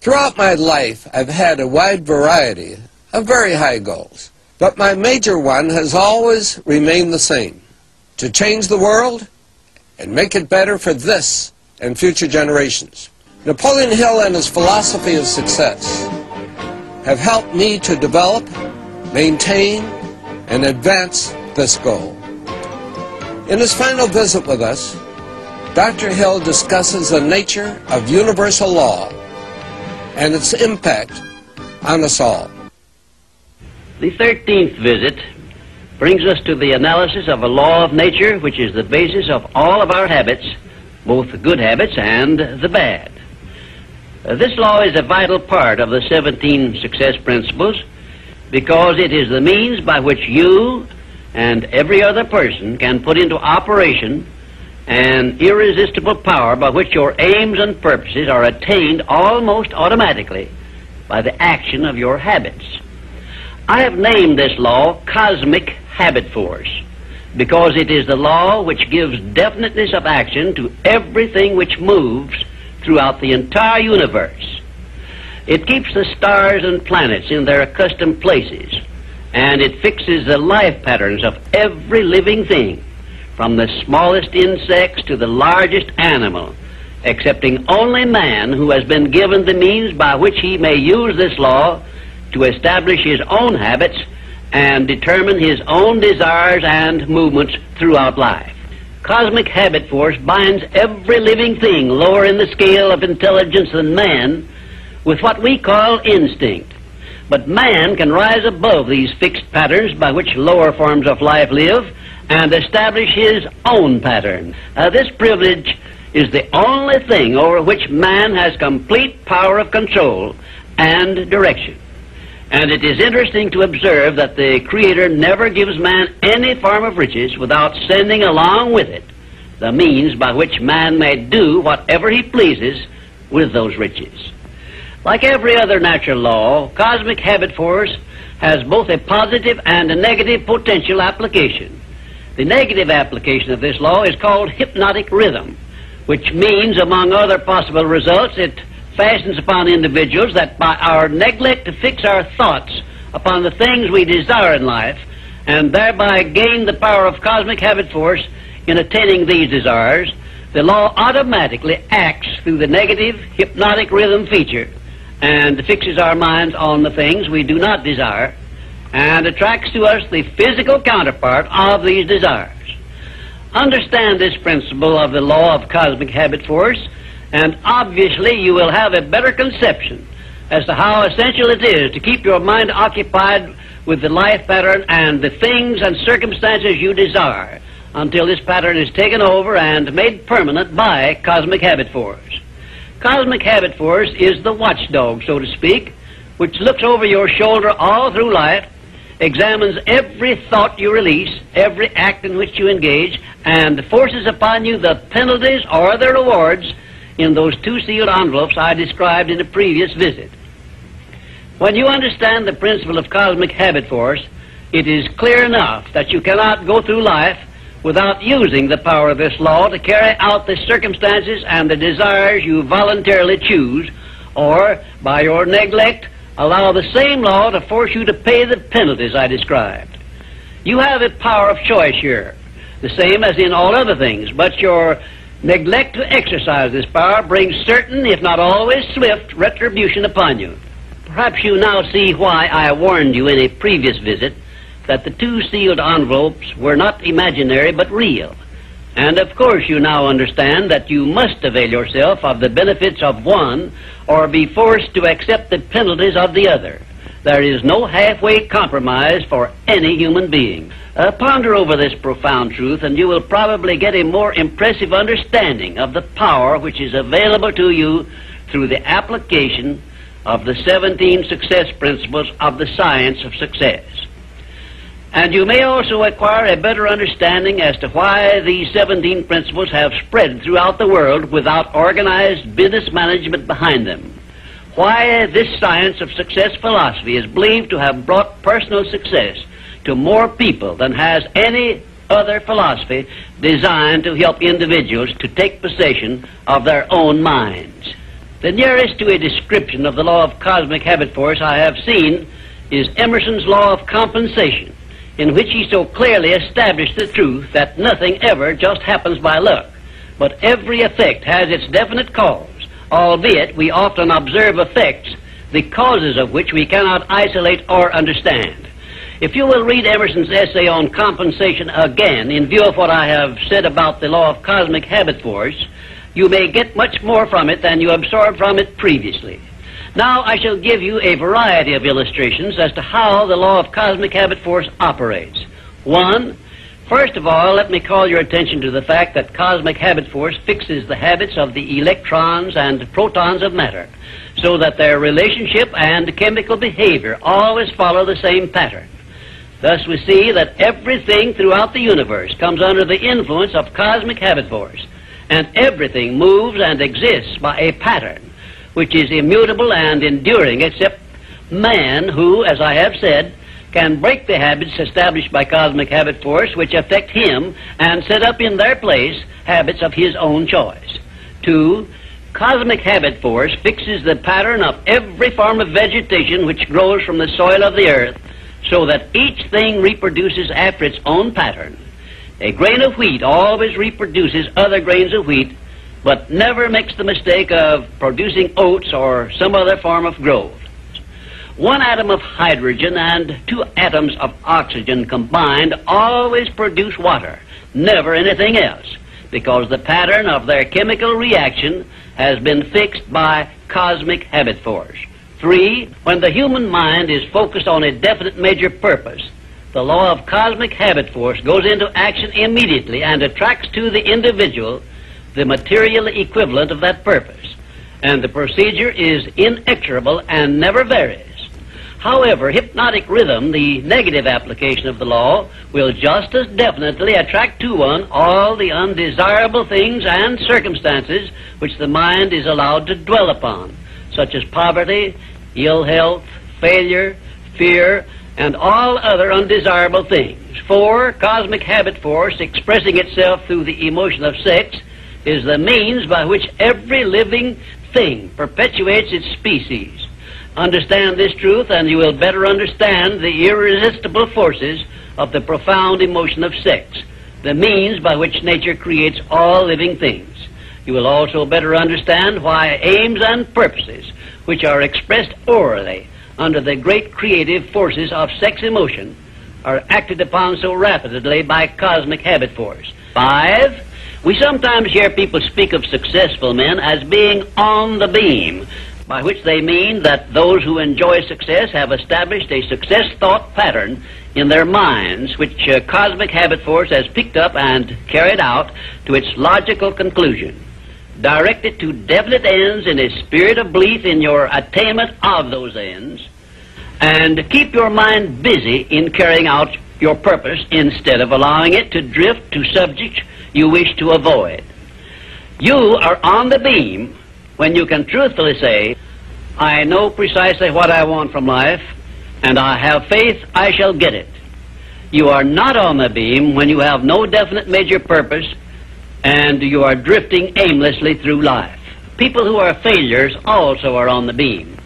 Throughout my life, I've had a wide variety of very high goals, but my major one has always remained the same: to change the world and make it better for this and future generations. Napoleon Hill and his philosophy of success have helped me to develop, maintain, and advance this goal. In his final visit with us, Dr. Hill discusses the nature of universal law and its impact on us all. The 13th visit brings us to the analysis of a law of nature which is the basis of all of our habits, both the good habits and the bad. This law is a vital part of the 17 success principles because it is the means by which you and every other person can put into operation an irresistible power by which your aims and purposes are attained almost automatically by the action of your habits. I have named this law cosmic habit force because it is the law which gives definiteness of action to everything which moves throughout the entire universe. It keeps the stars and planets in their accustomed places, and it fixes the life patterns of every living thing, from the smallest insects to the largest animal, excepting only man, who has been given the means by which he may use this law to establish his own habits and determine his own desires and movements throughout life. Cosmic habit force binds every living thing lower in the scale of intelligence than man with what we call instinct. But man can rise above these fixed patterns by which lower forms of life live and establish his own pattern. This privilege is the only thing over which man has complete power of control and direction. And it is interesting to observe that the Creator never gives man any form of riches without sending along with it the means by which man may do whatever he pleases with those riches. Like every other natural law, cosmic habit force has both a positive and a negative potential application. The negative application of this law is called hypnotic rhythm, which means, among other possible results, it fastens upon individuals that by our neglect to fix our thoughts upon the things we desire in life, and thereby gain the power of cosmic habit force in attaining these desires, the law automatically acts through the negative hypnotic rhythm feature and fixes our minds on the things we do not desire and attracts to us the physical counterpart of these desires. Understand this principle of the law of cosmic habit force, and obviously you will have a better conception as to how essential it is to keep your mind occupied with the life pattern and the things and circumstances you desire until this pattern is taken over and made permanent by cosmic habit force. Cosmic habit force is the watchdog, so to speak, which looks over your shoulder all through life, examines every thought you release, every act in which you engage, and forces upon you the penalties or the rewards in those two sealed envelopes I described in a previous visit. When you understand the principle of cosmic habit force, it is clear enough that you cannot go through life without using the power of this law to carry out the circumstances and the desires you voluntarily choose, or, by your neglect, allow the same law to force you to pay the penalties I described. You have a power of choice here, the same as in all other things, but your neglect to exercise this power brings certain, if not always swift, retribution upon you. Perhaps you now see why I warned you in a previous visit that the two sealed envelopes were not imaginary but real. And of course you now understand that you must avail yourself of the benefits of one or be forced to accept the penalties of the other. There is no halfway compromise for any human being. Ponder over this profound truth, and you will probably get a more impressive understanding of the power which is available to you through the application of the 17 success principles of the science of success. And you may also acquire a better understanding as to why these 17 principles have spread throughout the world without organized business management behind them. Why this science of success philosophy is believed to have brought personal success to more people than has any other philosophy designed to help individuals to take possession of their own minds. The nearest to a description of the law of cosmic habit force I have seen is Emerson's law of compensation, in which he so clearly established the truth that nothing ever just happens by luck, but every effect has its definite cause, albeit we often observe effects, the causes of which we cannot isolate or understand. If you will read Emerson's essay on compensation again, in view of what I have said about the law of cosmic habit force, you may get much more from it than you absorbed from it previously. Now I shall give you a variety of illustrations as to how the law of cosmic habit force operates. One, first of all, let me call your attention to the fact that cosmic habit force fixes the habits of the electrons and protons of matter, so that their relationship and chemical behavior always follow the same pattern. Thus we see that everything throughout the universe comes under the influence of cosmic habit force, and everything moves and exists by a pattern which is immutable and enduring, except man, who, as I have said, can break the habits established by cosmic habit force which affect him and set up in their place habits of his own choice. Two, cosmic habit force fixes the pattern of every form of vegetation which grows from the soil of the earth, so that each thing reproduces after its own pattern. A grain of wheat always reproduces other grains of wheat, but never makes the mistake of producing oats or some other form of growth. One atom of hydrogen and two atoms of oxygen combined always produce water, never anything else, because the pattern of their chemical reaction has been fixed by cosmic habit force. Three, when the human mind is focused on a definite major purpose, the law of cosmic habit force goes into action immediately and attracts to the individual the material equivalent of that purpose, and the procedure is inexorable and never varies. However, hypnotic rhythm, the negative application of the law, will just as definitely attract to one all the undesirable things and circumstances which the mind is allowed to dwell upon, such as poverty, ill health, failure, fear, and all other undesirable things. 4, cosmic habit force, expressing itself through the emotion of sex, is the means by which every living thing perpetuates its species. Understand this truth, and you will better understand the irresistible forces of the profound emotion of sex, the means by which nature creates all living things. You will also better understand why aims and purposes, which are expressed orally under the great creative forces of sex emotion, are acted upon so rapidly by cosmic habit force. 5, we sometimes hear people speak of successful men as being on the beam, by which they mean that those who enjoy success have established a success thought pattern in their minds, which cosmic habit force has picked up and carried out to its logical conclusion. Direct it to definite ends in a spirit of belief in your attainment of those ends, and keep your mind busy in carrying out your purpose instead of allowing it to drift to subjects you wish to avoid. You are on the beam when you can truthfully say, I know precisely what I want from life, and I have faith I shall get it. You are not on the beam when you have no definite major purpose and you are drifting aimlessly through life. People who are failures also are on the beam,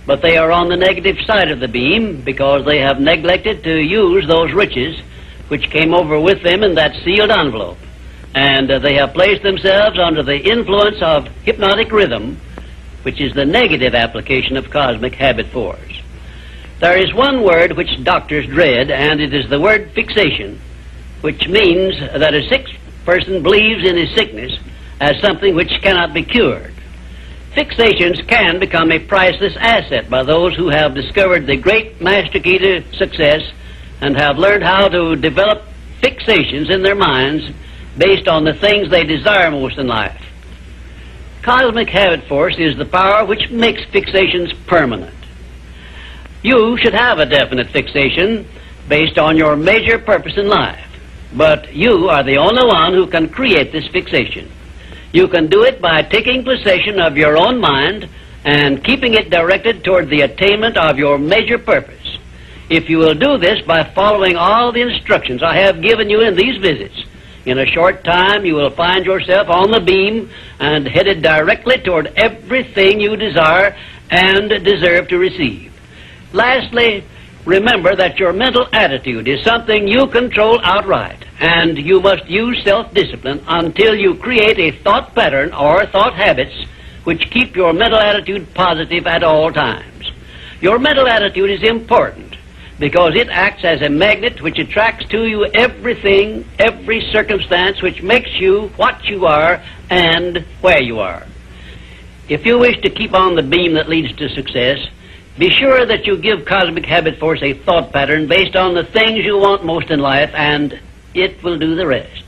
but they are on the negative side of the beam because they have neglected to use those riches which came over with them in that sealed envelope, and they have placed themselves under the influence of hypnotic rhythm, which is the negative application of cosmic habit force. There is one word which doctors dread, and it is the word fixation, which means that a sick person believes in his sickness as something which cannot be cured. Fixations can become a priceless asset by those who have discovered the great master key to success and have learned how to develop fixations in their minds based on the things they desire most in life. Cosmic habit force is the power which makes fixations permanent. You should have a definite fixation based on your major purpose in life, but you are the only one who can create this fixation. You can do it by taking possession of your own mind and keeping it directed toward the attainment of your major purpose. If you will do this by following all the instructions I have given you in these visits, In a short time, you will find yourself on the beam and headed directly toward everything you desire and deserve to receive. Lastly, remember that your mental attitude is something you control outright, and you must use self-discipline until you create a thought pattern or thought habits which keep your mental attitude positive at all times. Your mental attitude is important because it acts as a magnet which attracts to you everything, every circumstance which makes you what you are and where you are. If you wish to keep on the beam that leads to success, be sure that you give Cosmic Habit Force a thought pattern based on the things you want most in life, and it will do the rest.